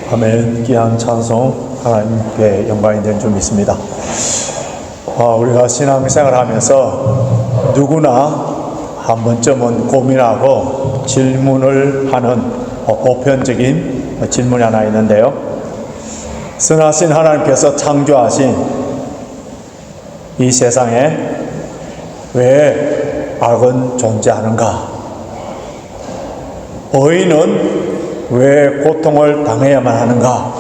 아멘. 귀한 찬송 하나님께 영광이 된 줄 믿습니다. 우리가 신앙생활을 하면서 누구나 한 번쯤은 고민하고 질문을 하는 보편적인 질문이 하나 있는데요. 선하신 하나님께서 창조하신 이 세상에 왜 악은 존재하는가? 의인은 왜 고통을 당해야만 하는가?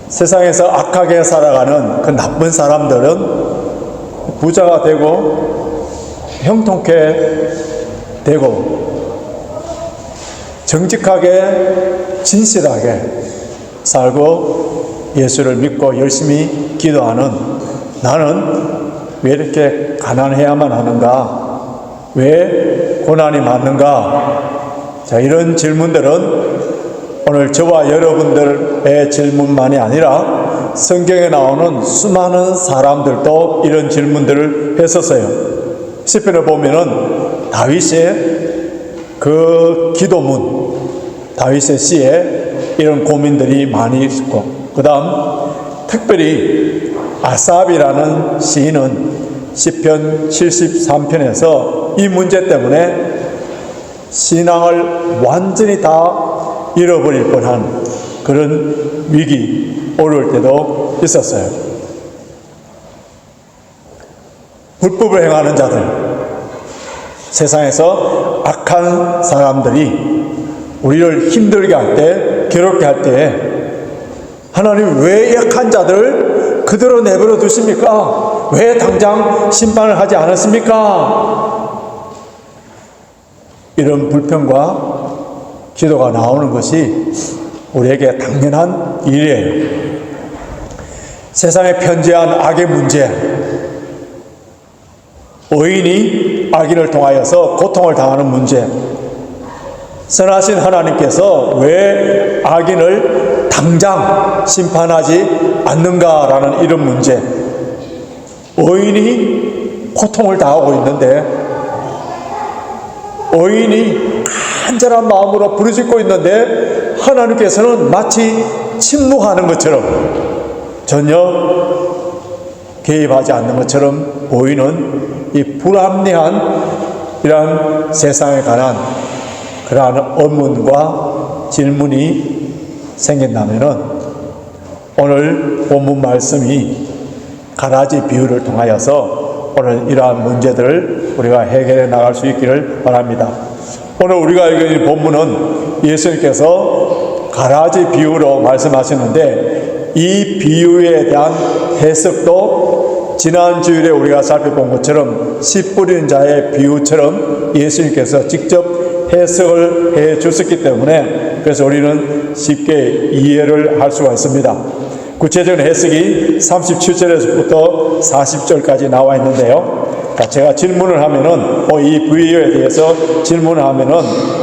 세상에서 악하게 살아가는 그 나쁜 사람들은 부자가 되고 형통케 되고 정직하게 진실하게 살고 예수를 믿고 열심히 기도하는 나는 왜 이렇게 가난해야만 하는가? 왜 고난이 많은가? 자, 이런 질문들은 오늘 저와 여러분들의 질문만이 아니라 성경에 나오는 수많은 사람들도 이런 질문들을 했었어요. 시편을 보면은 다윗의 그 기도문, 다윗의 시에 이런 고민들이 많이 있고, 그 다음 특별히 아삽이라는 시인은 시편 73편에서 이 문제 때문에 신앙을 완전히 다 잃어버릴 뻔한 그런 위기, 어려울 때도 있었어요. 불법을 행하는 자들, 세상에서 악한 사람들이 우리를 힘들게 할 때, 괴롭게 할 때에 하나님 왜 약한 자들을 그대로 내버려 두십니까? 왜 당장 심판을 하지 않았습니까? 이런 불평과 기도가 나오는 것이 우리에게 당연한 일이에요. 세상에 편재한 악의 문제, 의인이 악인을 통하여서 고통을 당하는 문제, 선하신 하나님께서 왜 악인을 당장 심판하지 않는가라는 이런 문제, 의인이 고통을 당하고 있는데 의인이 간절한 마음으로 부르짖고 있는데 하나님께서는 마치 침묵하는 것처럼 전혀 개입하지 않는 것처럼 보이는 이 불합리한 이러한 세상에 관한 그러한 의문과 질문이 생긴다면은 오늘 본문 말씀이 가라지 비유를 통하여서 오늘 이러한 문제들을 우리가 해결해 나갈 수 있기를 바랍니다. 오늘 우리가 읽은 이 본문은 예수님께서 가라지 비유로 말씀하시는데 이 비유에 대한 해석도 지난 주일에 우리가 살펴본 것처럼 씨 뿌리는 자의 비유처럼 예수님께서 직접 해석을 해 주셨기 때문에 그래서 우리는 쉽게 이해를 할 수가 있습니다. 구체적인 해석이 37절에서부터 40절까지 나와 있는데요. 제가 질문을 하면은 이 비유에 대해서 질문을 하면은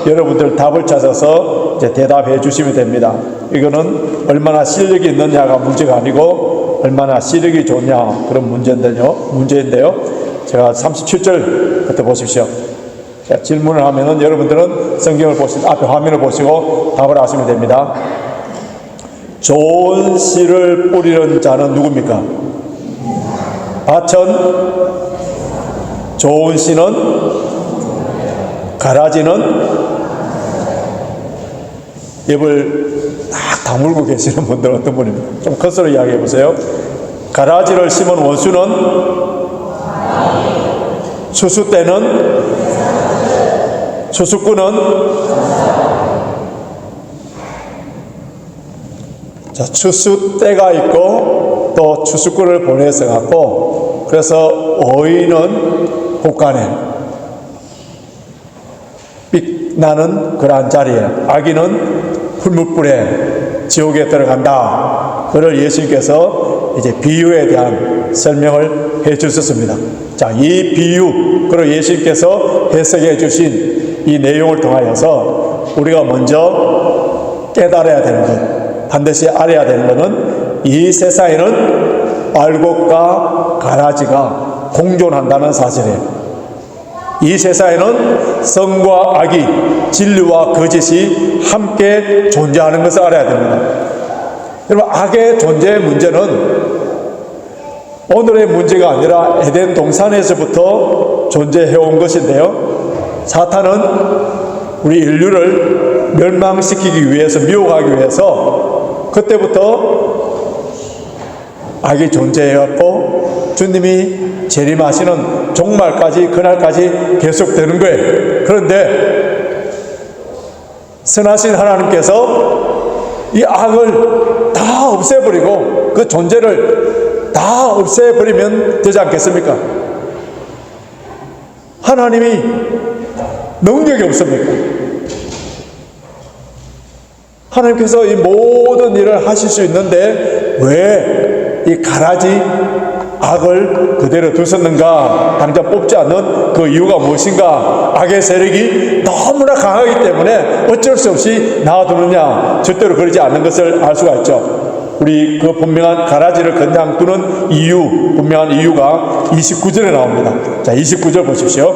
여러분들 답을 찾아서 이제 대답해 주시면 됩니다. 이거는 얼마나 실력이 있느냐가 문제가 아니고 얼마나 시력이 좋냐 그런 문제인데요. 제가 37절 그때 보십시오. 자, 질문을 하면은 여러분들은 성경을 보시고 앞에 화면을 보시고 답을 하시면 됩니다. 좋은 씨를 뿌리는 자는 누굽니까? 밭은 좋은 씨는 가라지는 입을 딱 다물고 계시는 분들 어떤 분입니까? 좀 커서로 이야기해 보세요. 가라지를 심은 원수는 추수 때는 추수꾼은 자, 추수 때가 있고 또 추수꾼을 보내서 갖고 그래서 의인은 곳간에 빛나는 그러한 자리에 악인은 풀무불에 지옥에 들어간다. 그를 예수님께서 이제 비유에 대한 설명을 해 주셨습니다. 자, 이 비유 그리고 예수님께서 해석해 주신 이 내용을 통하여서 우리가 먼저 깨달아야 되는 것, 반드시 알아야 되는 것은 이 세상에는 알곡과 가라지가 공존한다는 사실이에요. 이 세상에는 성과 악이, 진리와 거짓이 함께 존재하는 것을 알아야 됩니다. 여러분, 악의 존재의 문제는 오늘의 문제가 아니라 에덴 동산에서부터 존재해온 것인데요, 사탄은 우리 인류를 멸망시키기 위해서, 미혹하기 위해서 그때부터 악이 존재해왔고 주님이 재림하시는 종말까지, 그날까지 계속되는 거예요. 그런데 선하신 하나님께서 이 악을 다 없애버리고 그 존재를 다 없애버리면 되지 않겠습니까? 하나님이 능력이 없습니까? 하나님께서 이 모든 일을 하실 수 있는데 왜 이 가라지 악을 그대로 두셨는가? 당장 뽑지 않는 그 이유가 무엇인가? 악의 세력이 너무나 강하기 때문에 어쩔 수 없이 놔두느냐? 절대로 그러지 않는 것을 알 수가 있죠. 우리 그 분명한 가라지를 그냥 두는 이유, 분명한 이유가 29절에 나옵니다. 자, 29절 보십시오.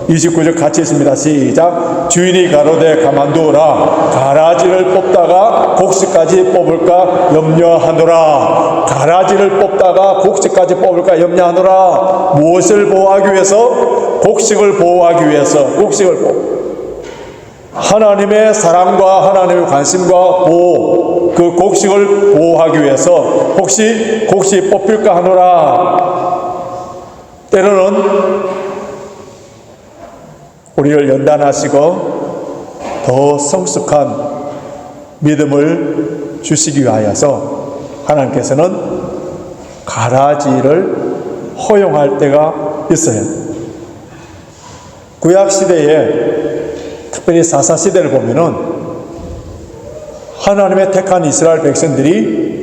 29절 같이 있습니다. 시작. 주인이 가로되 가만두어라. 가라지를 뽑다가 곡식까지 뽑을까 염려하노라. 가라지를 뽑다가 곡식까지 뽑을까 염려하노라. 무엇을 보호하기 위해서? 곡식을 보호하기 위해서. 곡식을 하나님의 사랑과 하나님의 관심과 보호, 그 곡식을 보호하기 위해서 혹시 곡식 뽑힐까 하노라. 때로는 우리를 연단하시고 더 성숙한 믿음을 주시기 위하여서 하나님께서는 가라지를 허용할 때가 있어요. 구약시대에 특별히 사사시대를 보면은 하나님의 택한 이스라엘 백성들이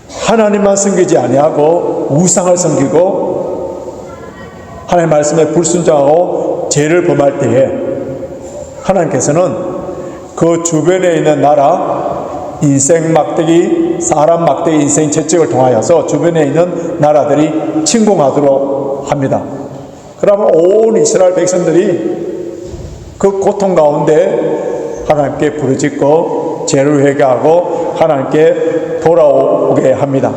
하나님만 섬기지 아니하고 우상을 섬기고 하나님의 말씀에 불순종하고 죄를 범할 때에 하나님께서는 그 주변에 있는 나라, 인생 막대기, 사람 막대기 인생 채찍을 통하여서 주변에 있는 나라들이 침공하도록 합니다. 그러면 온 이스라엘 백성들이 그 고통 가운데 하나님께 부르짖고 죄를 회개하고 하나님께 돌아오게 합니다.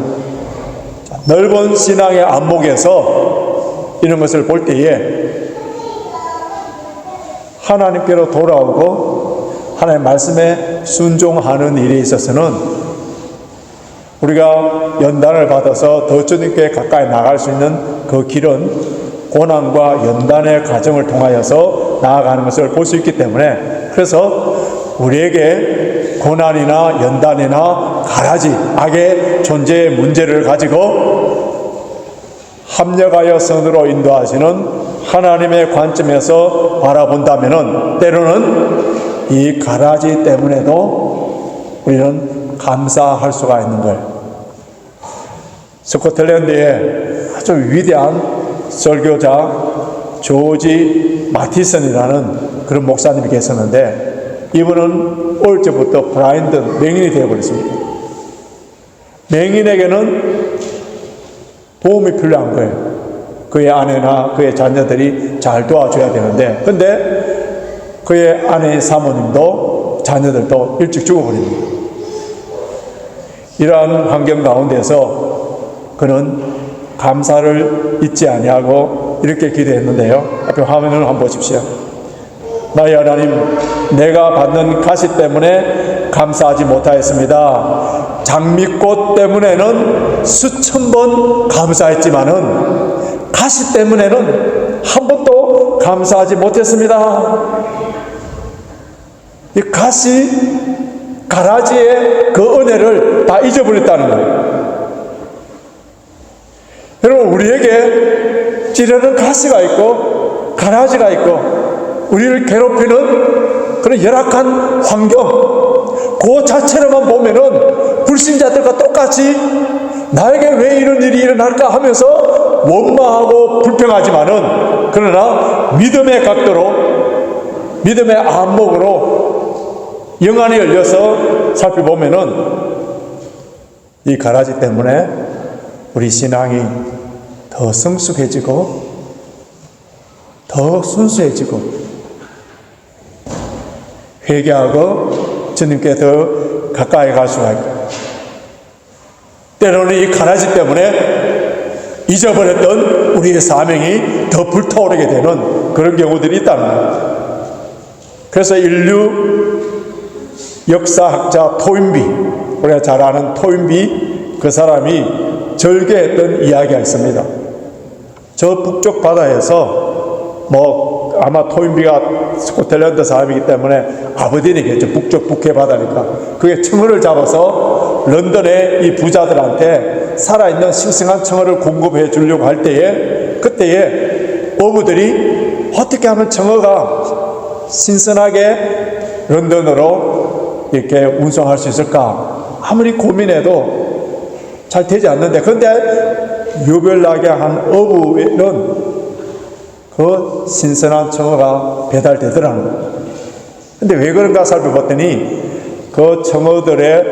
넓은 신앙의 안목에서 이런 것을 볼 때에 하나님께로 돌아오고 하나님의 말씀에 순종하는 일에 있어서는 우리가 연단을 받아서 더 주님께 가까이 나갈 수 있는 그 길은 고난과 연단의 과정을 통하여서 나아가는 것을 볼 수 있기 때문에, 그래서 우리에게 고난이나 연단이나 가라지, 악의 존재의 문제를 가지고 합력하여 선으로 인도하시는 하나님의 관점에서 바라본다면은 때로는 이 가라지 때문에도 우리는 감사할 수가 있는 거예요. 스코틀랜드에 아주 위대한 설교자 조지 마티슨이라는 그런 목사님이 계셨는데 이분은 어릴 때부터 블라인드, 맹인이 되어버렸습니다. 맹인에게는 도움이 필요한 거예요. 그의 아내나 그의 자녀들이 잘 도와줘야 되는데, 근데 그의 아내의 사모님도 자녀들도 일찍 죽어버립니다. 이러한 환경 가운데서 그는 감사를 잊지 아니하고 이렇게 기도했는데요. 앞에 화면을 한번 보십시오. 나의 하나님, 내가 받는 가시 때문에 감사하지 못하였습니다. 장미꽃 때문에는 수천 번 감사했지만은 가시 때문에는 한 번도 감사하지 못했습니다. 이 가시, 가라지의 그 은혜를 다 잊어버렸다는 거예요. 여러분, 우리에게 찌르는 가시가 있고 가라지가 있고 우리를 괴롭히는 그런 열악한 환경, 그 자체로만 보면은 불신자들과 똑같이 나에게 왜 이런 일이 일어날까 하면서 원망하고 불평하지만은, 그러나 믿음의 각도로, 믿음의 안목으로 영안이 열려서 살펴보면은 이 가라지 때문에 우리 신앙이 더 성숙해지고 더 순수해지고 회개하고 주님께 더 가까이 갈 수가 있고, 때로는 이 가라지 때문에 잊어버렸던 우리의 사명이 더 불타오르게 되는 그런 경우들이 있다는 거예요. 그래서 인류 역사학자 토인비, 우리가 잘 아는 토인비, 그 사람이 절개했던 이야기가 있습니다. 저 북쪽 바다에서 아마 토인비가 스코틀랜드 사람이기 때문에 아버디니겠죠. 북쪽 북해 바다니까. 그게 청어를 잡아서 런던의 이 부자들한테 살아있는 싱싱한 청어를 공급해 주려고 할 때에, 그때에 어부들이 어떻게 하면 청어가 신선하게 런던으로 이렇게 운송할 수 있을까 아무리 고민해도 잘 되지 않는데, 그런데 유별나게 한 어부에는 그 신선한 청어가 배달되더라는 거예요. 근데 왜 그런가 살펴봤더니 그 청어들의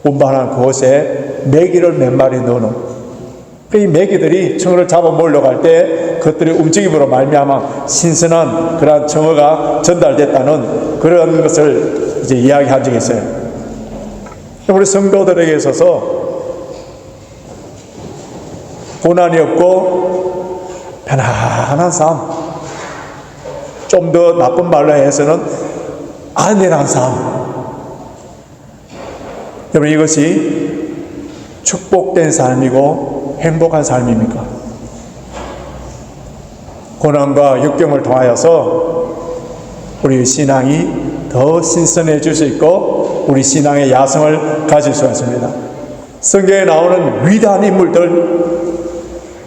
운반한 그곳에 메기를 몇 마리 넣어놓은, 이 메기들이 청어를 잡아 먹으려고 할 때 그것들의 움직임으로 말미암아 신선한 그러한 청어가 전달됐다는 그런 것을 이제 이야기한 적이 있어요. 우리 성도들에게 있어서 고난이 없고 편안한 삶, 좀 더 나쁜 말로 해서는 안전한 삶, 여러분 이것이 축복된 삶이고 행복한 삶입니까? 고난과 역경을 통하여서 우리 신앙이 더 신선해질 수 있고 우리 신앙의 야성을 가질 수 있습니다. 성경에 나오는 위대한 인물들,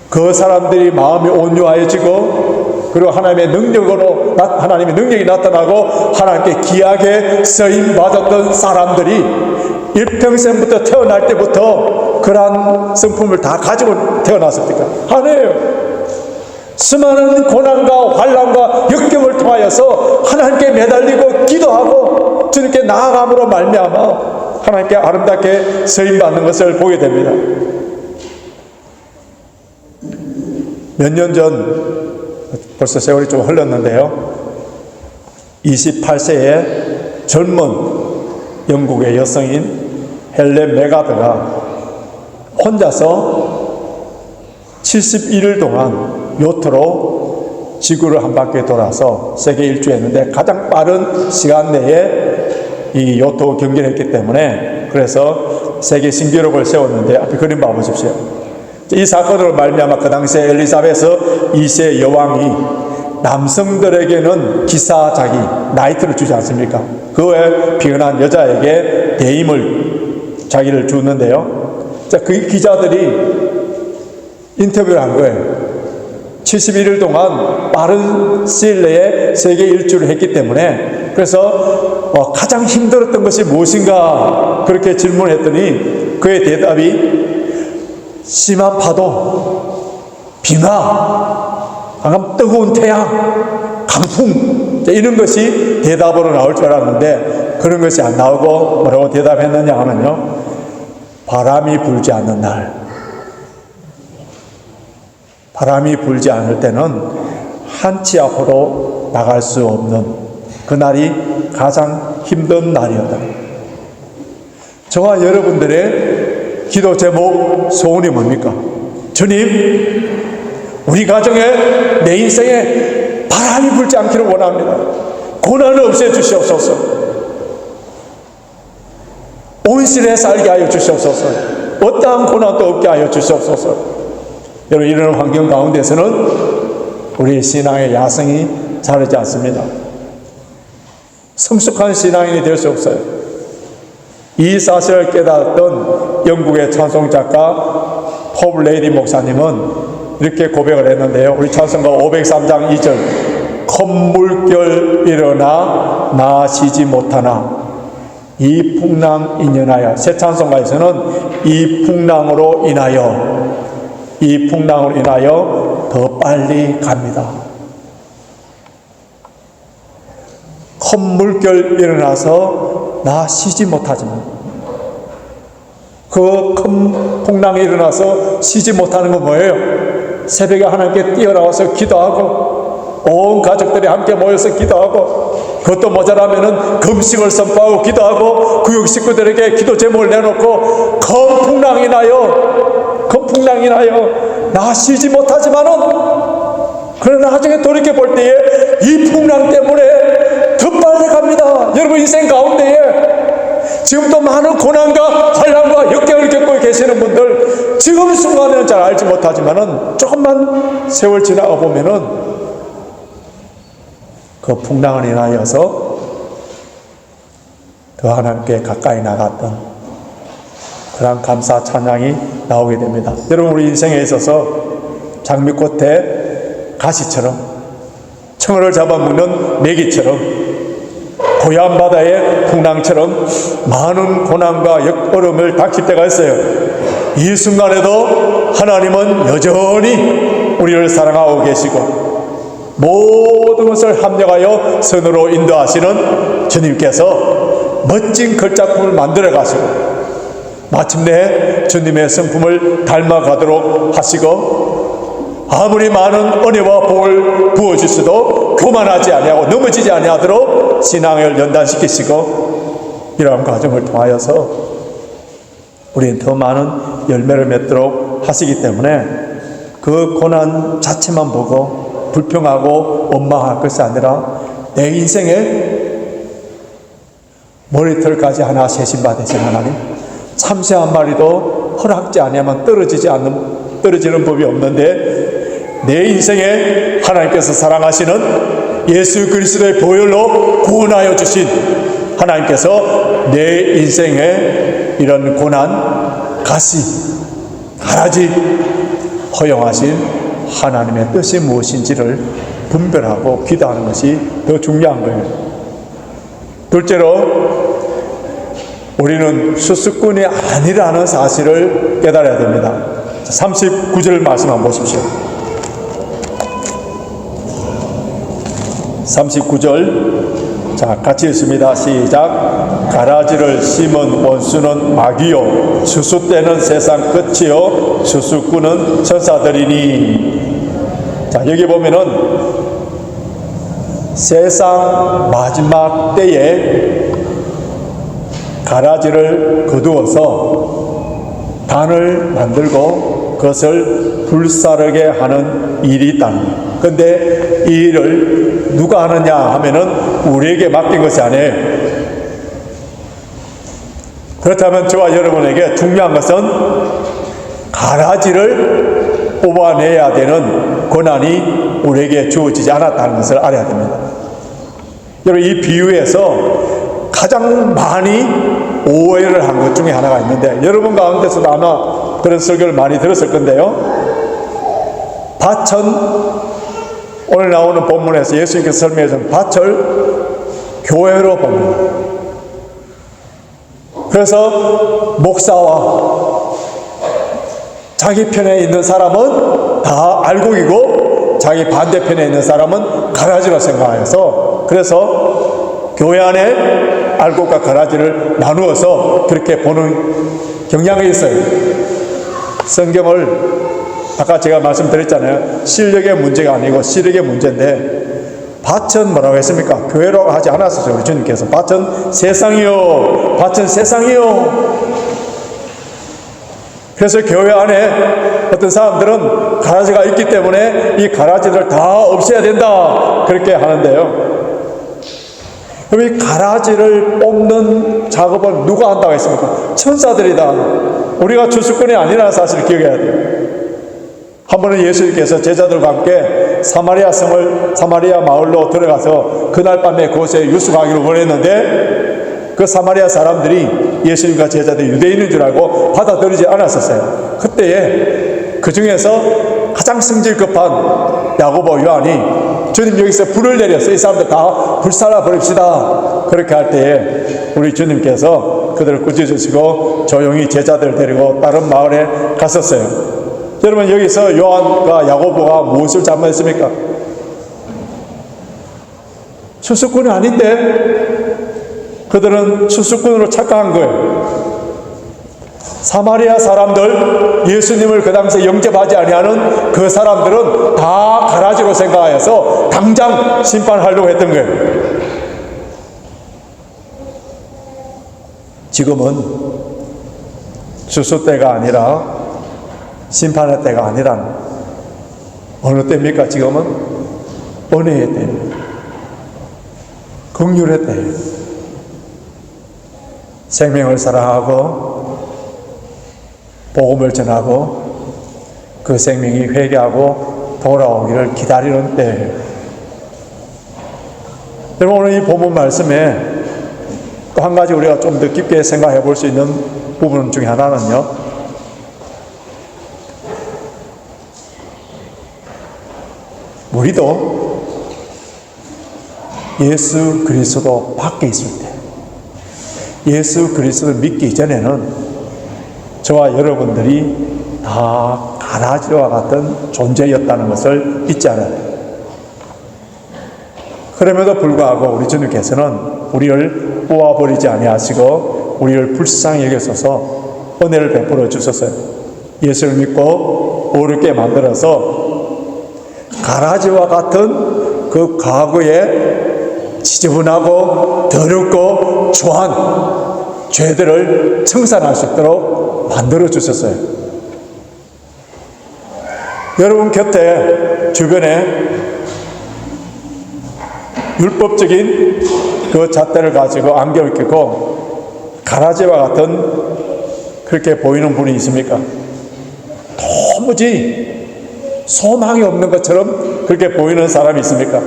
그 사람들이 마음이 온유해지고 그리고 하나님의 능력이 나타나고 하나님께 귀하게 쓰임 받았던 사람들이 일평생부터 태어날 때부터 그러한 성품을 다 가지고 태어났습니까? 아니에요. 수많은 고난과 환난과 역경을 통하여서 하나님께 매달리고 기도하고 주님께 나아감으로 말미암아 하나님께 아름답게 쓰임받는 것을 보게 됩니다. 몇 년 전, 벌써 세월이 좀 흘렀는데요, 28세의 젊은 영국의 여성인 헬렌 메가드가 혼자서 71일 동안 요트로 지구를 한 바퀴 돌아서 세계 일주했는데 가장 빠른 시간 내에 이 요트 경기를 했기 때문에 그래서 세계 신기록을 세웠는데, 앞에 그림 봐보십시오. 이 사건으로 말미암아 그 당시에 엘리자베스 2세 여왕이 남성들에게는 기사자기, 나이트를 주지 않습니까? 그에 피어난 여자에게 대임을 자기를 주는데요. 자, 그 기자들이 인터뷰를 한 거예요. 71일 동안 빠른 시일 내에 세계 일주를 했기 때문에, 그래서 가장 힘들었던 것이 무엇인가 그렇게 질문했더니 그의 대답이 심한 파도, 빙하, 뜨거운 태양, 강풍, 이런 것이 대답으로 나올 줄 알았는데 그런 것이 안 나오고 뭐라고 대답했느냐 하면요, 바람이 불지 않는 날, 바람이 불지 않을 때는 한 치 앞으로 나갈 수 없는 그날이 가장 힘든 날이었다. 저와 여러분들의 기도 제목, 소원이 뭡니까? 주님, 우리 가정에, 내 인생에 바람이 불지 않기를 원합니다. 고난을 없애주시옵소서. 온실에 살게 하여 주시옵소서. 어떠한 고난도 없게 하여 주시옵소서. 여러분, 이런 환경 가운데서는 우리의 신앙의 야성이 자르지 않습니다. 성숙한 신앙인이 될 수 없어요. 이 사실을 깨달았던 영국의 찬송작가 폴 레이디 목사님은 이렇게 고백을 했는데요. 우리 찬송가 503장 2절, 콧물결 일어나 나 쉬지 못하나 이 풍랑 인연하여, 새 찬송가에서는 이 풍랑으로 인하여 더 빨리 갑니다. 콧물결 일어나서 나 쉬지 못하지만, 그 큰 풍랑이 일어나서 쉬지 못하는 건 뭐예요? 새벽에 하나님께 뛰어나와서 기도하고 온 가족들이 함께 모여서 기도하고 그것도 모자라면은 금식을 선포하고 기도하고 구역 식구들에게 기도 제목을 내놓고 큰 풍랑이 나요. 나 쉬지 못하지만은 그러나 나중에 돌이켜 볼 때에 이 풍랑 때문에 더 빨리 갑니다. 여러분 인생 가운데에 지금도 많은 고난과 환난과 역경을 겪고 계시는 분들 지금 순간에는 잘 알지 못하지만은 조금만 세월 지나가 보면은 그 풍랑을 인하여서 더 하나님께 가까이 나갔던 그런 감사 찬양이 나오게 됩니다. 여러분 우리 인생에 있어서 장미꽃에 가시처럼 청어를 잡아먹는 메기처럼 고요한 바다의 풍랑처럼 많은 고난과 어려움을 닥칠 때가 있어요. 이 순간에도 하나님은 여전히 우리를 사랑하고 계시고 모든 것을 합력하여 선으로 인도하시는 주님께서 멋진 걸작품을 만들어 가시고 마침내 주님의 성품을 닮아가도록 하시고 아무리 많은 은혜와 복을 부어주셔도 교만하지 아니하고 넘어지지 아니하도록 신앙을 연단시키시고 이러한 과정을 통하여서 우리는 더 많은 열매를 맺도록 하시기 때문에 그 고난 자체만 보고 불평하고 원망할 것이 아니라 내 인생에 머리털까지 하나 세신 바 되신 하나님, 참새 한 마리도 허락지 아니하면 떨어지는 법이 없는데 내 인생에 하나님께서 사랑하시는 예수 그리스도의 보혈로 구원하여 주신 하나님께서 내 인생에 이런 고난, 가시, 가라지 허용하신 하나님의 뜻이 무엇인지를 분별하고 기도하는 것이 더 중요한 거예요. 둘째로 우리는 수수꾼이 아니라는 사실을 깨달아야 됩니다. 39절 말씀 한번 보십시오. 39절 자 같이 읽습니다. 시작. 가라지를 심은 원수는 마귀요 수수 때는 세상 끝이요 수수꾼은 천사들이니. 자 여기 보면은 세상 마지막 때에 가라지를 거두어서 단을 만들고 그것을 불사르게 하는 일이 있다는 거예요. 근데 이 일을 누가 하느냐 하면은 우리에게 맡긴 것이 아니에요. 그렇다면 저와 여러분에게 중요한 것은 가라지를 뽑아내야 되는 권한이 우리에게 주어지지 않았다는 것을 알아야 됩니다. 여러분 이 비유에서 가장 많이 오해를 한 것 중에 하나가 있는데 여러분 가운데서도 아마 그런 설교를 많이 들었을 건데요. 밭은 오늘 나오는 본문에서 예수님께서 설명해 준 밭을 교회로 봅니다. 그래서 목사와 자기 편에 있는 사람은 다 알곡이고 자기 반대편에 있는 사람은 가라지로 생각해서 그래서 교회 안에 알곡과 가라지를 나누어서 그렇게 보는 경향이 있어요. 성경을 아까 제가 말씀드렸잖아요. 실력의 문제가 아니고 시력의 문제인데 밭은 뭐라고 했습니까? 교회라고 하지 않았어요. 우리 주님께서 밭은 세상이요 밭은 세상이요. 그래서 교회 안에 어떤 사람들은 가라지가 있기 때문에 이 가라지를 다 없애야 된다 그렇게 하는데요. 그럼 이 가라지를 뽑는 작업을 누가 한다고 했습니까? 천사들이다. 우리가 주수꾼이 아니라는 사실을 기억해야 돼요. 한 번은 예수님께서 제자들과 함께 사마리아 마을로 들어가서 그날 밤에 그곳에 유숙하기를 원했는데 그 사마리아 사람들이 예수님과 제자들이 유대인인 줄 알고 받아들이지 않았었어요. 그때에 그 중에서 가장 성질 급한 야고보 요한이 주님 여기서 불을 내렸어요. 이 사람들 다 불살라 버립시다. 그렇게 할 때에 우리 주님께서 그들을 꾸짖으시고 조용히 제자들을 데리고 다른 마을에 갔었어요. 여러분 여기서 요한과 야고보가 무엇을 잘못했습니까? 수수꾼이 아닌데 그들은 수수꾼으로 착각한 거예요. 사마리아 사람들, 예수님을 그 당시에 영접하지 아니하는 그 사람들은 다 가라지로 생각하여서 당장 심판하려고 했던 거예요. 지금은 추수 때가 아니라 심판의 때가 아니라 어느 때입니까? 지금은 은혜의 때입니다. 긍휼의 때예요. 생명을 사랑하고 복음을 전하고 그 생명이 회개하고 돌아오기를 기다리는 때예요. 여러분, 오늘 이 본문 말씀에 또 한 가지 우리가 좀 더 깊게 생각해 볼 수 있는 부분 중에 하나는요, 우리도 예수 그리스도 밖에 있을 때, 예수 그리스도를 믿기 전에는 저와 여러분들이 다 가라지와 같은 존재였다는 것을 잊지 않아야 돼요. 그럼에도 불구하고 우리 주님께서는 우리를 뽑아버리지 아니하시고 우리를 불쌍히 여기소서 은혜를 베풀어 주셨어요. 예수를 믿고 어렵게 만들어서 가라지와 같은 그 과거에 지저분하고 더럽고 추한 죄들을 청산할 수 있도록 만들어 주셨어요. 여러분 곁에 주변에 율법적인 그 잣대를 가지고 안경을 끼고 가라지와 같은 그렇게 보이는 분이 있습니까? 도무지 소망이 없는 것처럼 그렇게 보이는 사람이 있습니까?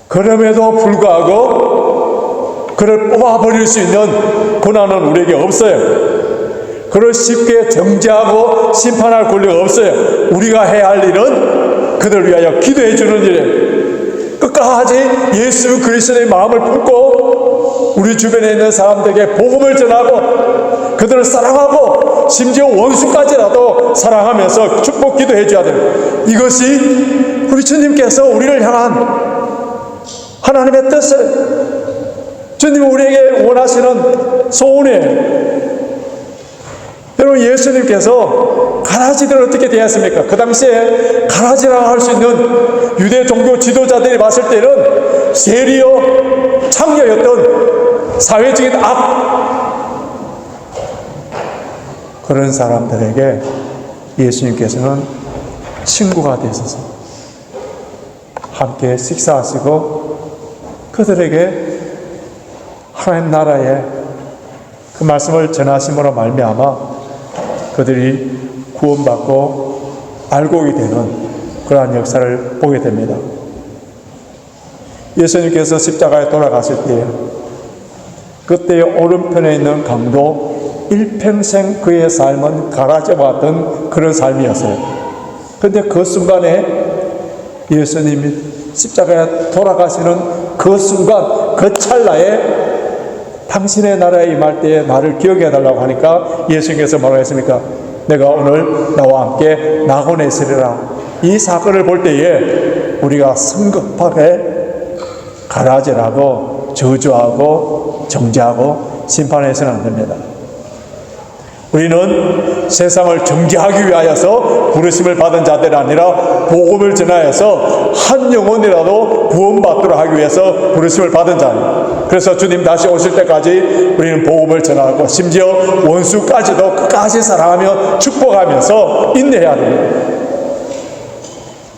그럼에도 불구하고 그를 뽑아버릴 수 있는 권한은 우리에게 없어요. 그를 쉽게 정죄하고 심판할 권리가 없어요. 우리가 해야 할 일은 그들을 위하여 기도해 주는 일이에요. 끝까지 예수 그리스도의 마음을 품고 우리 주변에 있는 사람들에게 복음을 전하고 그들을 사랑하고 심지어 원수까지라도 사랑하면서 축복 기도해 줘야 돼요. 이것이 우리 주님께서 우리를 향한 하나님의 뜻을, 주님은 우리에게 원하시는 소원이에요. 여러분, 예수님께서 가라지들 어떻게 대했습니까? 그 당시에 가라지라고 할 수 있는 유대 종교 지도자들이 봤을 때는 세리여 창녀였던 사회적인 그런 사람들에게 예수님께서는 친구가 되셔서 함께 식사하시고 그들에게 하나님 나라의 그 말씀을 전하심으로 말미암아 그들이 구원받고 알곡이 되는 그러한 역사를 보게 됩니다. 예수님께서 십자가에 돌아가실 때 그때의 오른편에 있는 강도 일평생 그의 삶은 가라지와 같은 그런 삶이었어요. 그런데 그 순간에 예수님이 십자가에 돌아가시는 그 순간, 그 찰나에 당신의 나라에 임할 때에 나를 기억해 달라고 하니까 예수님께서 뭐라고 했습니까? 내가 오늘 나와 함께 낙원에 있으리라. 이 사건을 볼 때에 우리가 성급하게 가라지라고 저주하고 정죄하고 심판해서는 안 됩니다. 우리는 세상을 정죄하기 위하여서 부르심을 받은 자들이 아니라 복음을 전하여서 한 영혼이라도 구원받도록 하기 위해서 부르심을 받은 자예요. 그래서 주님 다시 오실 때까지 우리는 복음을 전하고 심지어 원수까지도 끝까지 사랑하며 축복하면서 인내해야 됩니다.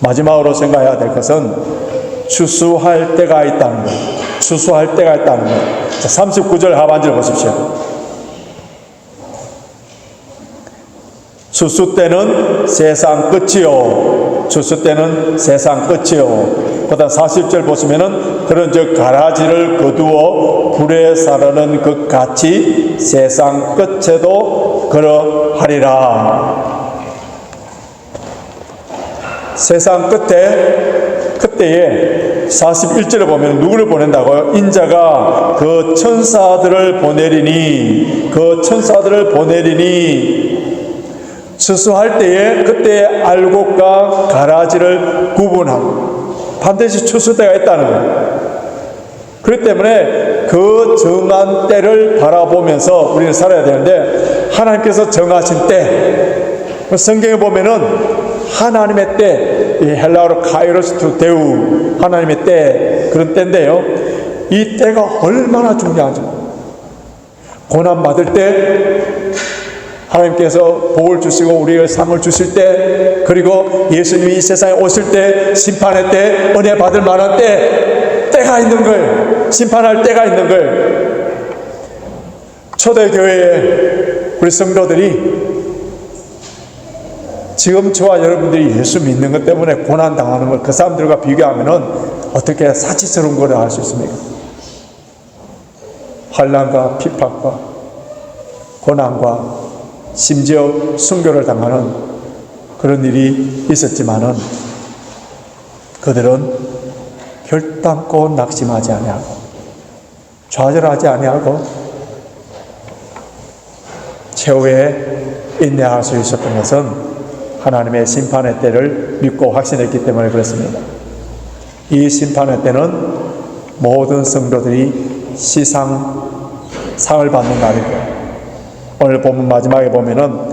마지막으로 생각해야 될 것은 추수할 때가 있다는 것. 추수할 때가 있다는 것. 자, 39절 하반절 보십시오. 추수 때는 세상 끝이요. 추수 때는 세상 끝이요. 그다음 40절 보시면은 그런즉 가라지를 거두어 불에 사르는 것 같이 세상 끝에도 그러하리라. 세상 그때에 41절에 보면 누구를 보낸다고요? 인자가 그 천사들을 보내리니 추수할 때에 그때 알곡과 가라지를 구분하고 반드시 추수 때가 있다는 거예요. 그렇기 때문에 그 정한 때를 바라보면서 우리는 살아야 되는데, 하나님께서 정하신 때, 성경에 보면은 하나님의 때, 이 헬라어로 카이로스 투 데우, 하나님의 때, 그런 때인데요, 이 때가 얼마나 중요하죠. 고난 받을 때 하나님께서 복을 주시고 우리에게 상을 주실 때, 그리고 예수님이 이 세상에 오실 때, 심판의 때, 은혜 받을 만한 때가 있는 거예요. 심판할 때가 있는 거예요. 초대교회에 우리 성도들이 지금 저와 여러분들이 예수 믿는 것 때문에 고난당하는 걸 그 사람들과 비교하면 어떻게 사치스러운 걸 알 수 있습니까? 환난과 핍박과 고난과 심지어 순교를 당하는 그런 일이 있었지만은 그들은 결단코 낙심하지 아니하고 좌절하지 아니하고 최후에 인내할 수 있었던 것은 하나님의 심판의 때를 믿고 확신했기 때문에 그렇습니다. 이 심판의 때는 모든 성도들이 상을 받는 날이고, 오늘 본문 마지막에 보면은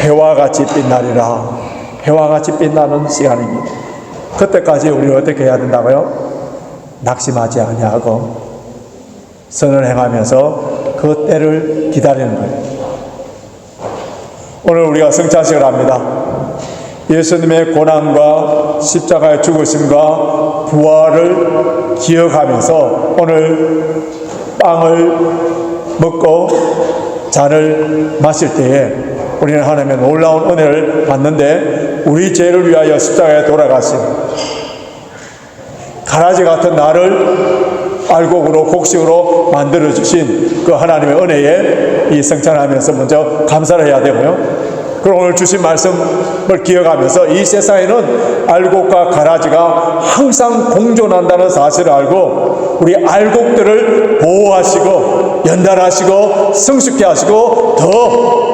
해와 같이 빛나리라, 해와 같이 빛나는 시간입니다. 그때까지 우리는 어떻게 해야 된다고요? 낙심하지 아니하고 선을 행하면서 그 때를 기다리는 거예요. 오늘 우리가 성찬식을 합니다. 예수님의 고난과 십자가의 죽으심과 부활을 기억하면서 오늘 빵을 먹고 잔을 마실 때에 우리는 하나님의 놀라운 은혜를 받는데, 우리 죄를 위하여 십자가에 돌아가신 가라지 같은 나를 알곡으로 곡식으로 만들어주신 그 하나님의 은혜에 이 성찬하면서 먼저 감사를 해야 되고요. 그럼 오늘 주신 말씀을 기억하면서 이 세상에는 알곡과 가라지가 항상 공존한다는 사실을 알고, 우리 알곡들을 보호하시고 연단하시고 성숙케 하시고 더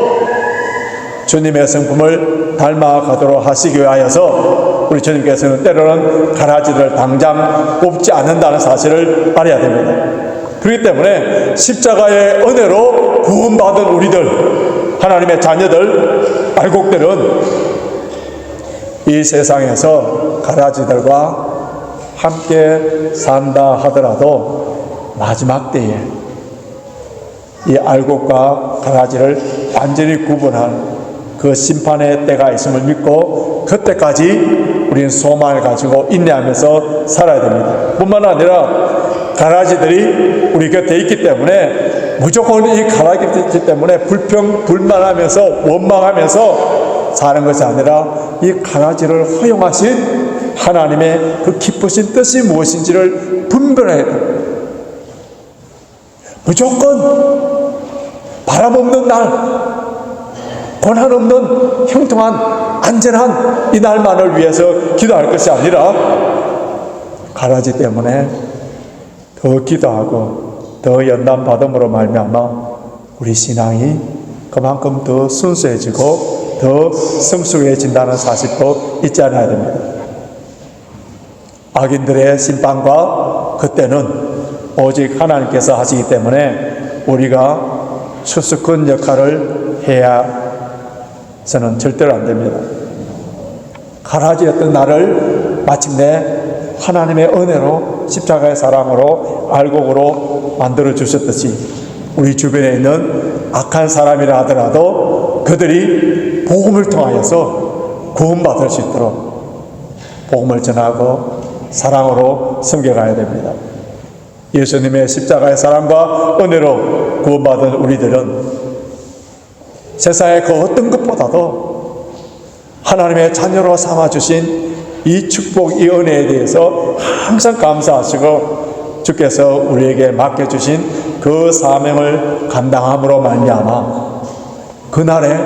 주님의 성품을 닮아가도록 하시기 위하여서 우리 주님께서는 때로는 가라지를 당장 뽑지 않는다는 사실을 알아야 됩니다. 그렇기 때문에 십자가의 은혜로 구원받은 우리들, 하나님의 자녀들, 알곡들은 이 세상에서 가라지들과 함께 산다 하더라도 마지막 때에 이 알곡과 가라지를 완전히 구분한 그 심판의 때가 있음을 믿고 그때까지 우리는 소망을 가지고 인내하면서 살아야 됩니다. 뿐만 아니라 가라지들이 우리 곁에 있기 때문에 무조건 이 가라지들이 있기 때문에 불만하면서 원망하면서 사는 것이 아니라 이 가라지를 허용하신 하나님의 그 기쁘신 뜻이 무엇인지를 분별해야 됩니다. 무조건 바람 없는 날, 고난 없는 형통한 안전한 이 날만을 위해서 기도할 것이 아니라 가라지 때문에 더 기도하고 더 연단 받음으로 말미암아 우리 신앙이 그만큼 더 순수해지고 더 성숙해진다는 사실도 잊지 않아야 됩니다. 악인들의 심판과 그때는 오직 하나님께서 하시기 때문에 우리가 추스큰 역할을 해야서는 절대로 안 됩니다. 가라지였던 나를 마침내 하나님의 은혜로 십자가의 사랑으로 알곡으로 만들어 주셨듯이 우리 주변에 있는 악한 사람이라 하더라도 그들이 복음을 통하여서 구원받을 수 있도록 복음을 전하고 사랑으로 섬겨가야 됩니다. 예수님의 십자가의 사랑과 은혜로 구원받은 우리들은 세상의 그 어떤 것보다도 하나님의 자녀로 삼아주신 이 축복, 이 은혜에 대해서 항상 감사하시고 주께서 우리에게 맡겨주신 그 사명을 감당함으로 말미암아 그날에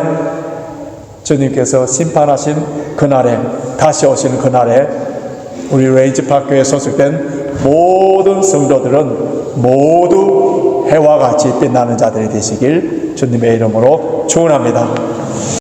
주님께서 심판하신 그날에 다시 오시는 그날에 우리 레인지파크에 소속된 모든 성도들은 모두 해와 같이 빛나는 자들이 되시길 주님의 이름으로 축원합니다.